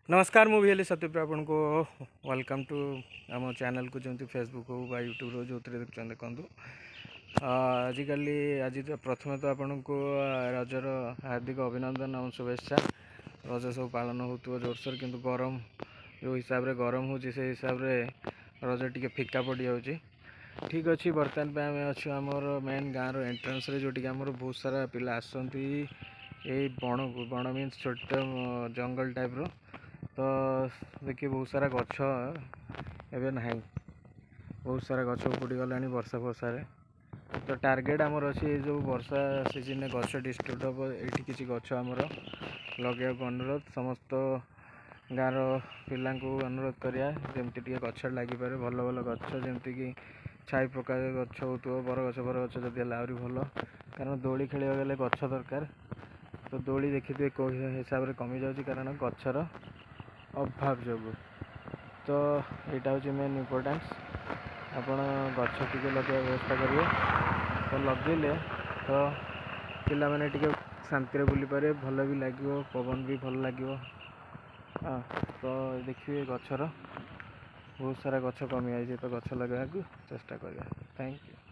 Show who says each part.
Speaker 1: नमस्कार मु भी सत्यप्रिय आपन को वेलकम टू आम चैनल को जमी फेसबुक हो यूट्यूब जो देखते देखु आजिकल आज प्रथम तो आपन को रजर हार्दिक अभिनंदन और शुभेच्छा। रज सब पालन हो जोरसोर किंतु गरम जो हिसाब से गरम हो हिसाब से रज टी फिका पड़ जाऊँगी। ठीक अच्छे बर्तमान आम अच्छे आमर मेन गाँव एंट्रांस जोटि आम बहुत सारा पिला आसती बण को बण मीन्स छोट जंगल टाइप रो तो देखिए बहुत सारा गछ एवं ना बहुत सारा गछ उपुड़ी गला वर्षा फर्षार तो टार्गेट आमर अच्छी जो वर्षा सीजन गछ डिस्ट्रीब्यूट हम ये किसी गछ आमर लगे अनुरोध समस्त गाँव पिला अनुरोध करा जमती गछ लगी पारे भल भल गछ जमती कि छाई प्रकार गछ हो बरगछ बरगछ जब आहरी भल कारण दोली खेल गले गछ दरकार। तो दोली देखिए कौ हिसाब से कमी जाऊँगी कारण गचर अभाव जो तो यहाँ हूँ मेन इम्पोर्टान्स आपण गछ टी लगे व्यवस्था करेंगे तो लगेले तो पिला माने टिके शांति बुली पारे भल भी लगे पवन भी भल लगे। हाँ तो देखिए गचर बहुत सारा गछ कमी आई तो गछ लगे चेष्टा करिए। Thank you.